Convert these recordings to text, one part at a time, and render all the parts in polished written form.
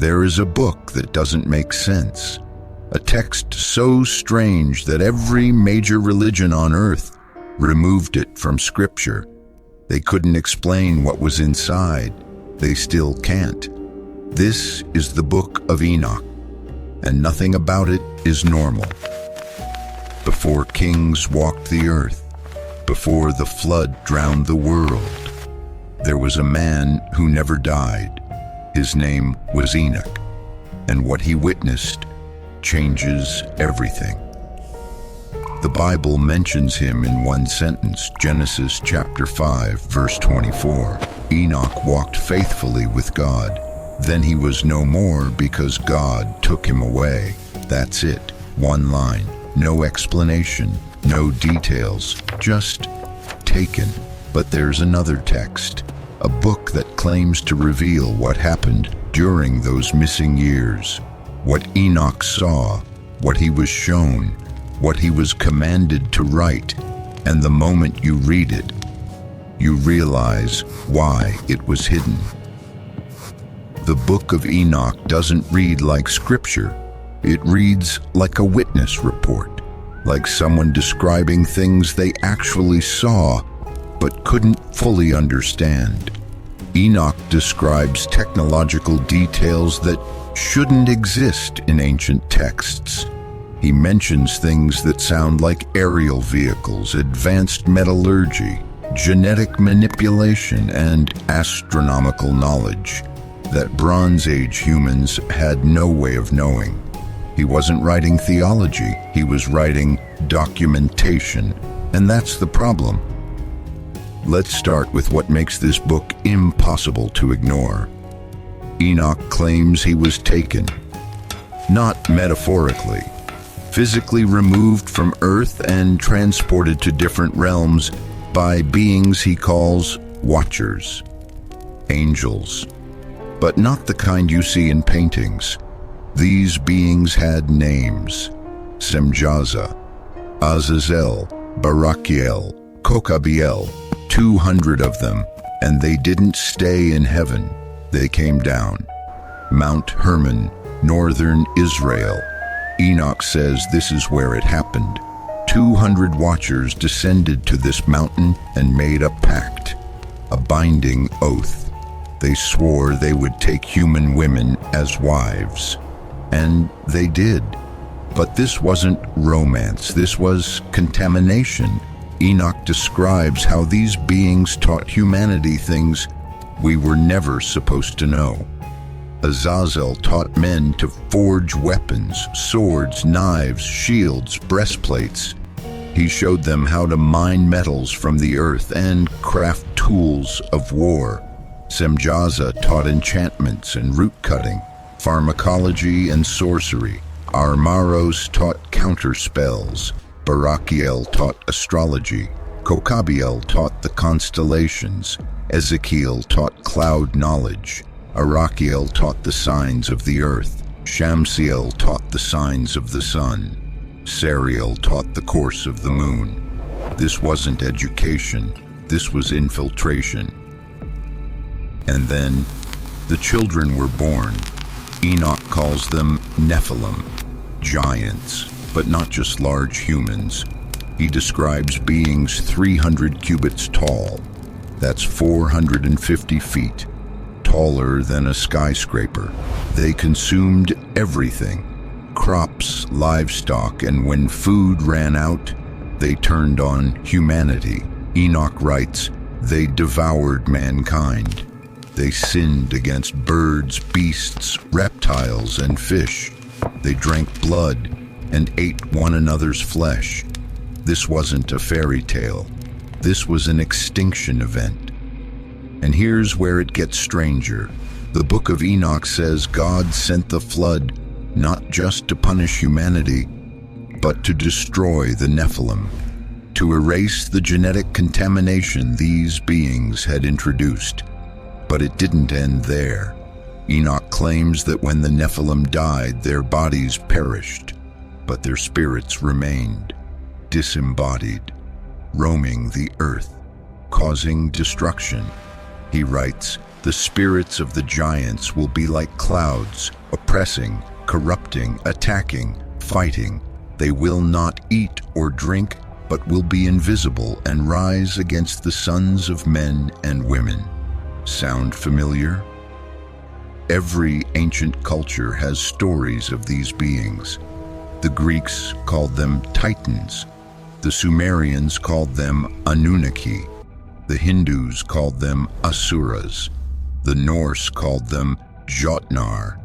There is a book that doesn't make sense, a text so strange that every major religion on earth removed it from Scripture. They couldn't explain what was inside. They still can't. This is the Book of Enoch, and nothing about it is normal. Before kings walked the earth, before the flood drowned the world, there was a man who never died. His name was Enoch, and what he witnessed changes everything. The Bible mentions him in one sentence, Genesis chapter 5, verse 24. Enoch walked faithfully with God. Then he was no more because God took him away. That's it. One line. No explanation, no details, just taken. But there's another text, a book that claims to reveal what happened during those missing years, what Enoch saw, what he was shown, what he was commanded to write, and the moment you read it, you realize why it was hidden. The Book of Enoch doesn't read like Scripture. It reads like a witness report, like someone describing things they actually saw but couldn't fully understand. Enoch describes technological details that shouldn't exist in ancient texts. He mentions things that sound like aerial vehicles, advanced metallurgy, genetic manipulation, and astronomical knowledge that Bronze Age humans had no way of knowing. He wasn't writing theology, he was writing documentation, and that's the problem. Let's start with what makes this book impossible to ignore. Enoch claims he was taken, not metaphorically, physically removed from Earth and transported to different realms by beings he calls watchers, angels, but not the kind you see in paintings. These beings had names: Semjaza, Azazel, Barakiel, Kokabiel, 200 of them, and they didn't stay in heaven, they came down. Mount Hermon, northern Israel. Enoch says this is where it happened. 200 watchers descended to this mountain and made a pact, a binding oath. They swore they would take human women as wives. And they did. But this wasn't romance, this was contamination. Enoch describes how these beings taught humanity things we were never supposed to know. Azazel taught men to forge weapons, swords, knives, shields, breastplates. He showed them how to mine metals from the earth and craft tools of war. Semjaza taught enchantments and root cutting, pharmacology and sorcery. Armaros taught counterspells. Barakiel taught astrology. Kokabiel taught the constellations. Ezekiel taught cloud knowledge. Arakiel taught the signs of the earth. Shamsiel taught the signs of the sun. Sariel taught the course of the moon. This wasn't education, this was infiltration. And then the children were born. Enoch calls them Nephilim, giants, but not just large humans. He describes beings 300 cubits tall. That's 450 feet, taller than a skyscraper. They consumed everything, crops, livestock, and when food ran out, they turned on humanity. Enoch writes, they devoured mankind. They sinned against birds, beasts, reptiles, and fish. They drank blood and ate one another's flesh. This wasn't a fairy tale. This was an extinction event. And here's where it gets stranger. The Book of Enoch says God sent the flood not just to punish humanity, but to destroy the Nephilim, to erase the genetic contamination these beings had introduced. But it didn't end there. Enoch claims that when the Nephilim died, their bodies perished, but their spirits remained, disembodied, roaming the earth, causing destruction. He writes, The spirits of the giants will be like clouds, oppressing, corrupting, attacking, fighting. They will not eat or drink, but will be invisible and rise against the sons of men and women. Sound familiar? Every ancient culture has stories of these beings. The Greeks called them Titans. The Sumerians called them Anunnaki. The Hindus called them Asuras. The Norse called them Jotnar.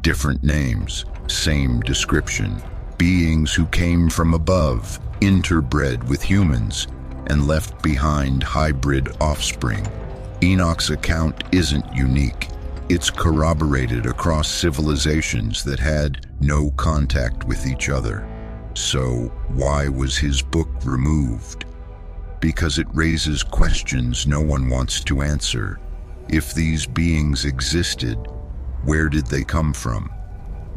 Different names, same description. Beings who came from above, interbred with humans, and left behind hybrid offspring. Enoch's account isn't unique. It's corroborated across civilizations that had no contact with each other. So why was his book removed? Because it raises questions no one wants to answer. If these beings existed, where did they come from?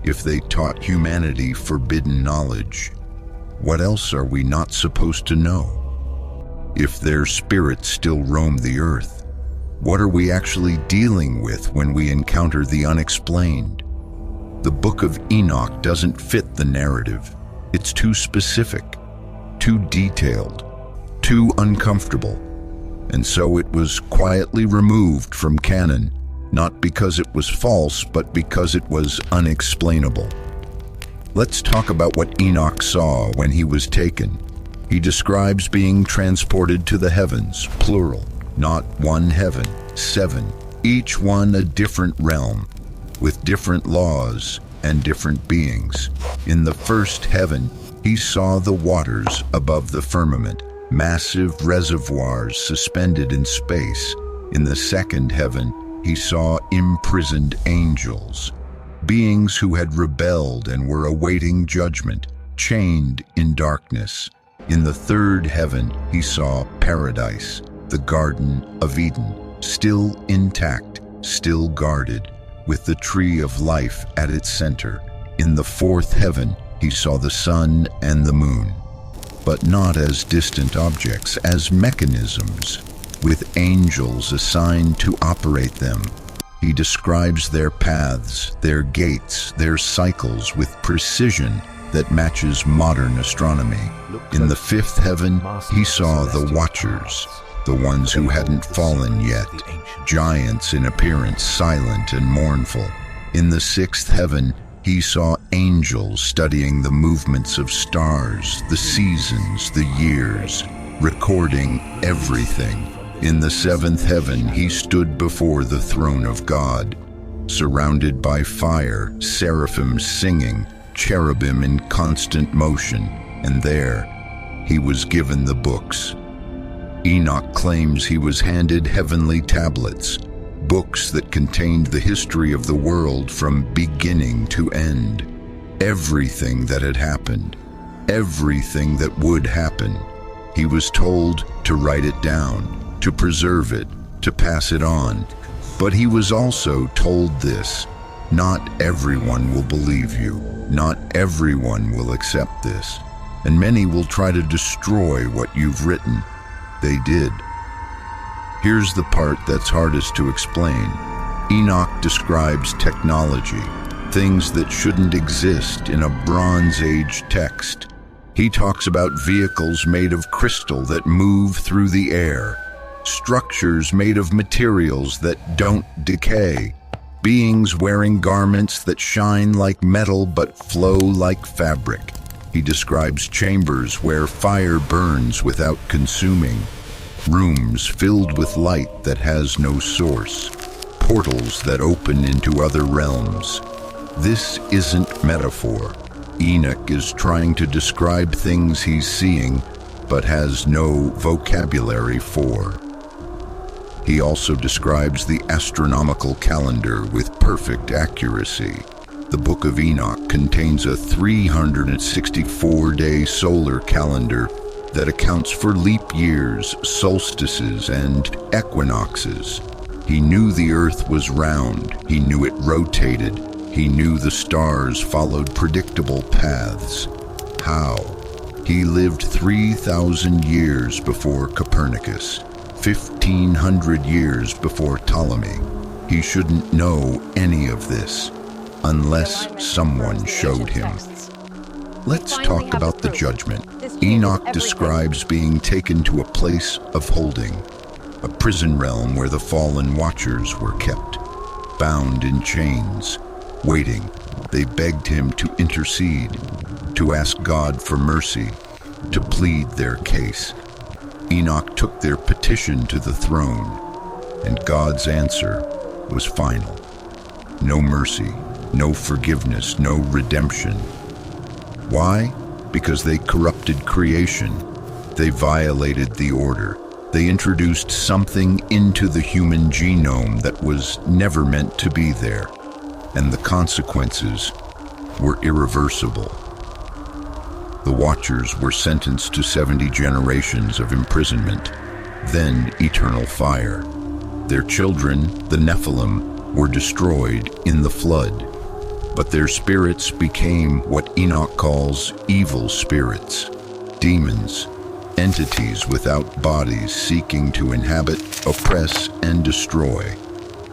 If they taught humanity forbidden knowledge, what else are we not supposed to know? If their spirits still roam the earth, what are we actually dealing with when we encounter the unexplained? The Book of Enoch doesn't fit the narrative. It's too specific, too detailed, too uncomfortable. And so it was quietly removed from canon, not because it was false, but because it was unexplainable. Let's talk about what Enoch saw when he was taken. He describes being transported to the heavens, plural, not one heaven, 7, each one a different realm, with different laws and different beings. In the first heaven, he saw the waters above the firmament, massive reservoirs suspended in space. In the second heaven, he saw imprisoned angels, beings who had rebelled and were awaiting judgment, chained in darkness. In the third heaven, he saw paradise, the Garden of Eden, still intact, still guarded, with the tree of life at its center. In the fourth heaven, he saw the sun and the moon, but not as distant objects, as mechanisms, with angels assigned to operate them. He describes their paths, their gates, their cycles with precision that matches modern astronomy. In the fifth heaven, he saw the Watchers, the ones who hadn't fallen yet, giants in appearance, silent and mournful. In the sixth heaven, he saw angels studying the movements of stars, the seasons, the years, recording everything. In the seventh heaven, he stood before the throne of God, surrounded by fire, seraphim singing, cherubim in constant motion, and there he was given the books. Enoch claims he was handed heavenly tablets, books that contained the history of the world from beginning to end. Everything that had happened, everything that would happen. He was told to write it down, to preserve it, to pass it on. But he was also told this: not everyone will believe you, not everyone will accept this, and many will try to destroy what you've written. They did. Here's the part that's hardest to explain. Enoch describes technology, things that shouldn't exist in a Bronze Age text. He talks about vehicles made of crystal that move through the air, structures made of materials that don't decay, beings wearing garments that shine like metal but flow like fabric. He describes chambers where fire burns without consuming, rooms filled with light that has no source, portals that open into other realms. This isn't metaphor. Enoch is trying to describe things he's seeing, but has no vocabulary for. He also describes the astronomical calendar with perfect accuracy. The Book of Enoch contains a 364-day solar calendar that accounts for leap years, solstices, and equinoxes. He knew the earth was round. He knew it rotated. He knew the stars followed predictable paths. How? He lived 3,000 years before Copernicus, 1,500 years before Ptolemy. He shouldn't know any of this unless someone showed him. Let's talk about the judgment. Enoch describes being taken to a place of holding, a prison realm where the fallen watchers were kept, bound in chains, waiting. They begged him to intercede, to ask God for mercy, to plead their case. Enoch took their petition to the throne, and God's answer was final. No mercy, no forgiveness, no redemption. Why? Because they corrupted creation. They violated the order. They introduced something into the human genome that was never meant to be there, and the consequences were irreversible. The Watchers were sentenced to 70 generations of imprisonment, then eternal fire. Their children, the Nephilim, were destroyed in the flood, but their spirits became what Enoch calls evil spirits, demons, entities without bodies seeking to inhabit, oppress, and destroy.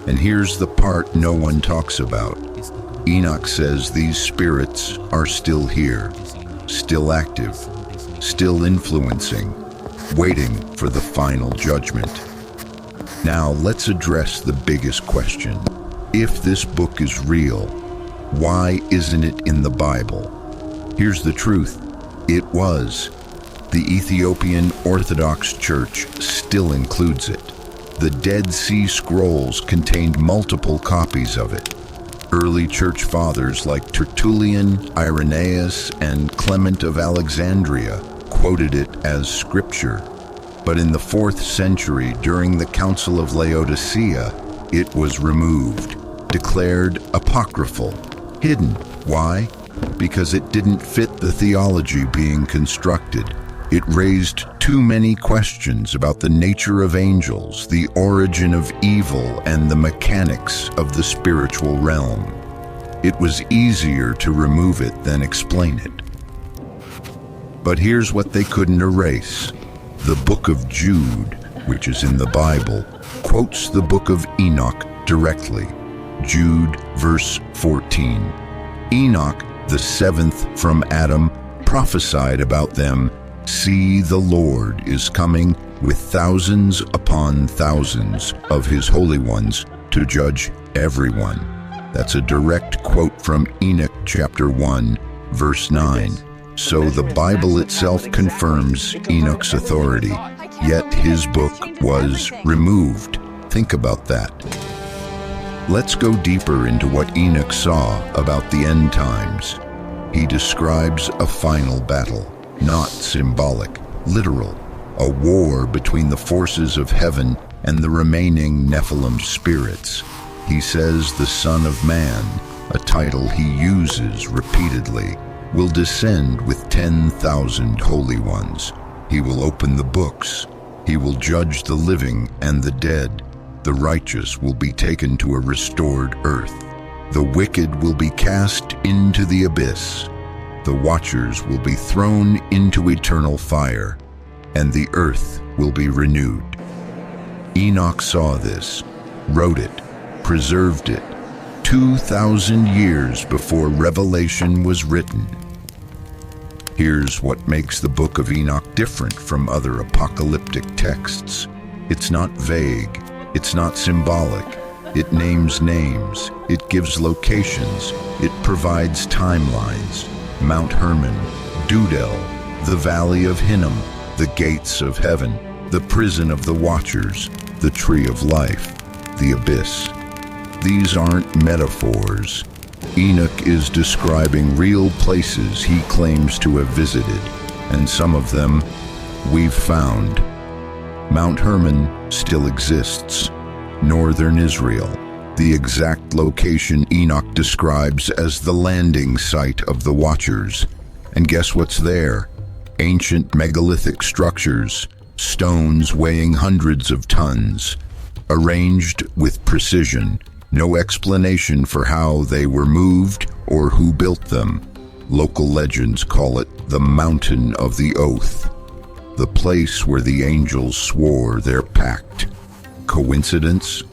And here's the part no one talks about. Enoch says these spirits are still here, still active, still influencing, waiting for the final judgment. Now let's address the biggest question. If this book is real, why isn't it in the Bible? Here's the truth. It was. The Ethiopian Orthodox Church still includes it. The Dead Sea Scrolls contained multiple copies of it. Early church fathers like Tertullian, Irenaeus, and Clement of Alexandria quoted it as scripture. But in the 4th century, during the Council of Laodicea, it was removed, declared apocryphal, hidden. Why? Because it didn't fit the theology being constructed. It raised too many questions about the nature of angels, the origin of evil, and the mechanics of the spiritual realm. It was easier to remove it than explain it. But here's what they couldn't erase. The Book of Jude, which is in the Bible, quotes the Book of Enoch directly. Jude, verse 14. Enoch, the 7th from Adam, prophesied about them, "See, the Lord is coming with thousands upon thousands of his holy ones to judge everyone." That's a direct quote from Enoch chapter 1, verse 9. So the Bible itself confirms Enoch's authority, yet his book was removed. Think about that. Let's go deeper into what Enoch saw about the end times. He describes a final battle, not symbolic, literal, a war between the forces of heaven and the remaining Nephilim spirits. He says the Son of Man, a title he uses repeatedly, will descend with 10,000 holy ones. He will open the books. He will judge the living and the dead. The righteous will be taken to a restored earth. The wicked will be cast into the abyss. The watchers will be thrown into eternal fire, and the earth will be renewed. Enoch saw this, wrote it, preserved it, 2,000 years before Revelation was written. Here's what makes the Book of Enoch different from other apocalyptic texts. It's not vague, it's not symbolic. It names names, it gives locations, it provides timelines. Mount Hermon, Dudel, the Valley of Hinnom, the gates of heaven, the prison of the watchers, the tree of life, the abyss. These aren't metaphors. Enoch is describing real places he claims to have visited, and some of them we've found. Mount Hermon still exists, northern Israel, the exact location Enoch describes as the landing site of the Watchers. And guess what's there? Ancient megalithic structures, stones weighing hundreds of tons, arranged with precision. No explanation for how they were moved or who built them. Local legends call it the Mountain of the Oath, the place where the angels swore their pact. Coincidence?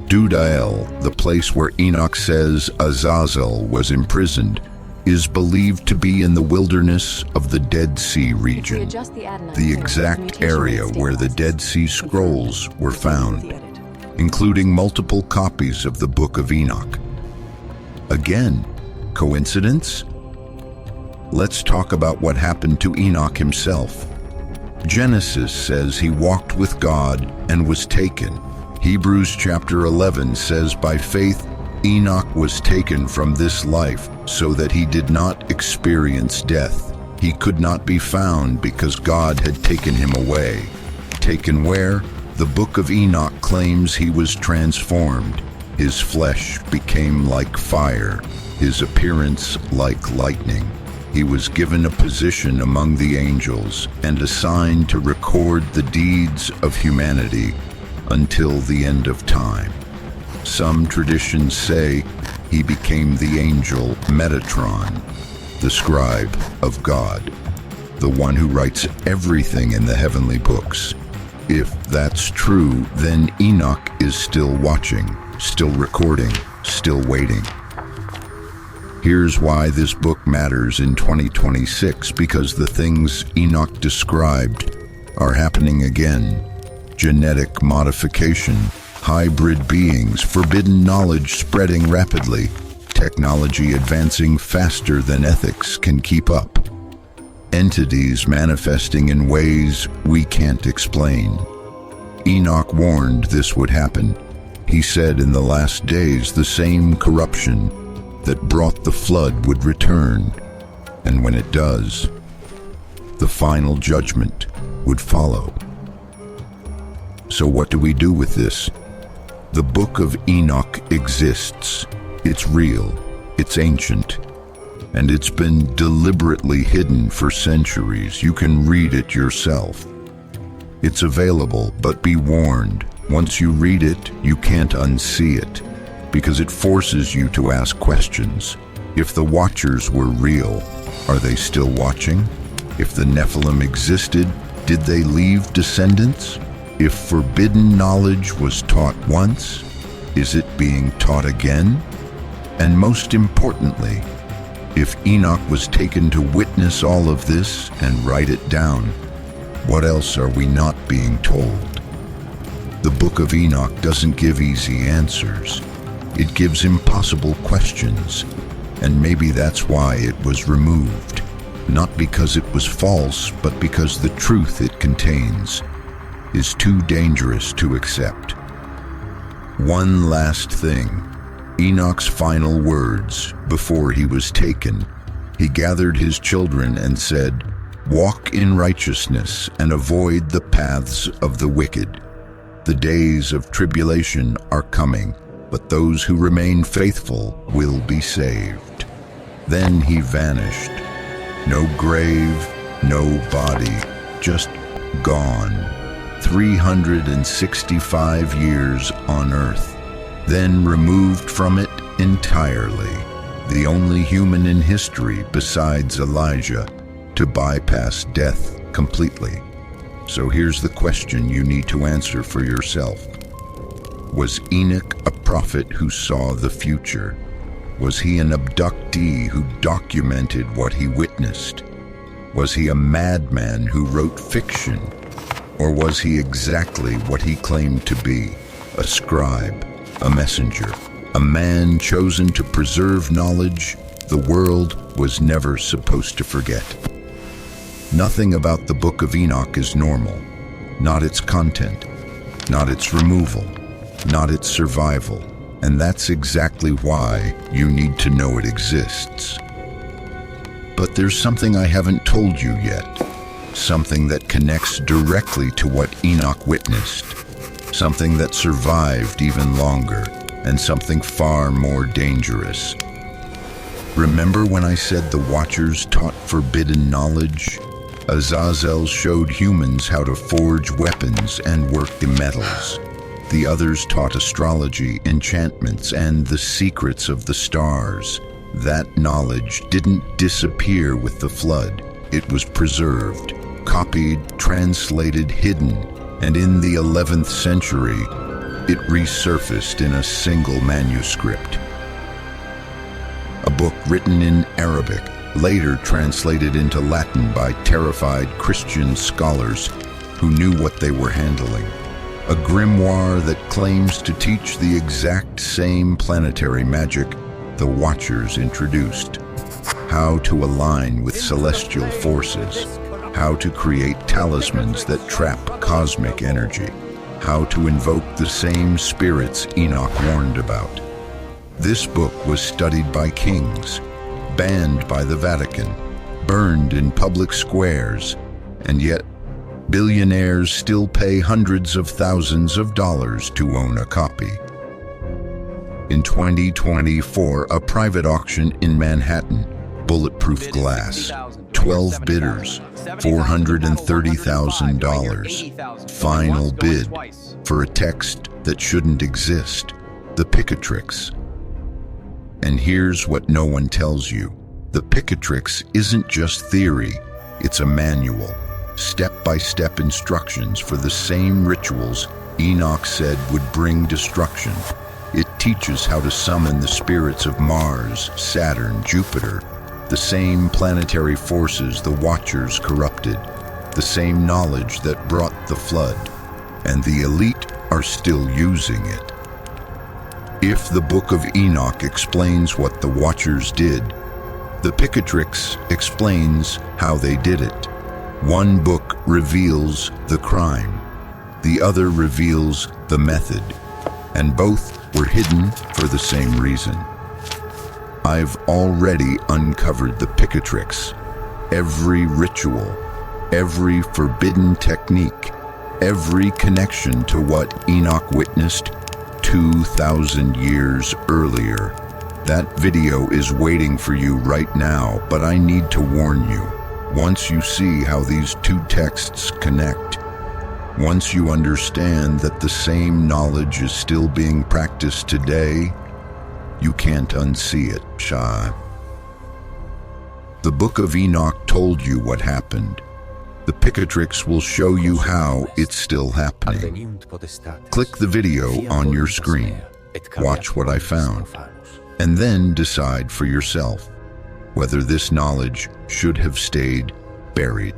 Dudael, the place where Enoch says Azazel was imprisoned, is believed to be in the wilderness of the Dead Sea region, the exact area where the Dead Sea Scrolls were found, including multiple copies of the Book of Enoch. Again, coincidence? Let's talk about what happened to Enoch himself. Genesis says he walked with God and was taken. Hebrews chapter 11 says by faith Enoch was taken from this life so that he did not experience death. He could not be found because God had taken him away. Taken where? The Book of Enoch claims he was transformed. His flesh became like fire, his appearance like lightning. He was given a position among the angels and assigned to record the deeds of humanity until the end of time. Some traditions say he became the angel Metatron, the scribe of God, the one who writes everything in the heavenly books. If that's true, then Enoch is still watching, still recording, still waiting. Here's why this book matters in 2026, because the things Enoch described are happening again. Genetic modification, hybrid beings, forbidden knowledge spreading rapidly, technology advancing faster than ethics can keep up, entities manifesting in ways we can't explain. Enoch warned this would happen. He said in the last days the same corruption that brought the flood would return, and when it does, the final judgment would follow. So what do we do with this? The Book of Enoch exists. It's real, it's ancient, and it's been deliberately hidden for centuries. You can read it yourself. It's available, but be warned, once you read it, you can't unsee it, because it forces you to ask questions. If the Watchers were real, are they still watching? If the Nephilim existed, did they leave descendants? If forbidden knowledge was taught once, is it being taught again? And most importantly, if Enoch was taken to witness all of this and write it down, what else are we not being told? The Book of Enoch doesn't give easy answers. It gives impossible questions, and maybe that's why it was removed. Not because it was false, but because the truth it contains is too dangerous to accept. One last thing. Enoch's final words before he was taken. He gathered his children and said, "Walk in righteousness and avoid the paths of the wicked. The days of tribulation are coming, but those who remain faithful will be saved." Then he vanished. No grave, no body, just gone. 365 years on earth, then removed from it entirely. The only human in history besides Elijah to bypass death completely. So here's the question you need to answer for yourself. Was Enoch a prophet who saw the future? Was he an abductee who documented what he witnessed? Was he a madman who wrote fiction? Or was he exactly what he claimed to be? A scribe, a messenger, a man chosen to preserve knowledge the world was never supposed to forget. Nothing about the Book of Enoch is normal. Not its content, not its removal, not its survival. And that's exactly why you need to know it exists. But there's something I haven't told you yet. Something that connects directly to what Enoch witnessed. Something that survived even longer, and something far more dangerous. Remember when I said the Watchers taught forbidden knowledge? Azazel showed humans how to forge weapons and work the metals. The others taught astrology, enchantments, and the secrets of the stars. That knowledge didn't disappear with the flood. It was preserved, copied, translated, hidden, and in the 11th century, it resurfaced in a single manuscript. A book written in Arabic, later translated into Latin by terrified Christian scholars who knew what they were handling. A grimoire that claims to teach the exact same planetary magic the Watchers introduced. How to align with celestial forces, how to create talismans that trap cosmic energy, how to invoke the same spirits Enoch warned about. This book was studied by kings, banned by the Vatican, burned in public squares, and yet billionaires still pay hundreds of thousands of dollars to own a copy. In 2024, a private auction in Manhattan, bulletproof glass, 12 bidders, $430,000. Final bid for a text that shouldn't exist, the Picatrix. And here's what no one tells you. The Picatrix isn't just theory, it's a manual, step-by-step instructions for the same rituals Enoch said would bring destruction. It teaches how to summon the spirits of Mars, Saturn, Jupiter, the same planetary forces the Watchers corrupted, the same knowledge that brought the flood, and the elite are still using it. If the Book of Enoch explains what the Watchers did, the Picatrix explains how they did it. One book reveals the crime, the other reveals the method, and both were hidden for the same reason. I've already uncovered the Picatrix, every ritual, every forbidden technique, every connection to what Enoch witnessed 2,000 years earlier. That video is waiting for you right now, but I need to warn you. Once you see how these two texts connect, once you understand that the same knowledge is still being practiced today, you can't unsee it, Shah. The Book of Enoch told you what happened. The Picatrix will show you how it's still happening. Click the video on your screen, watch what I found, and then decide for yourself whether this knowledge should have stayed buried.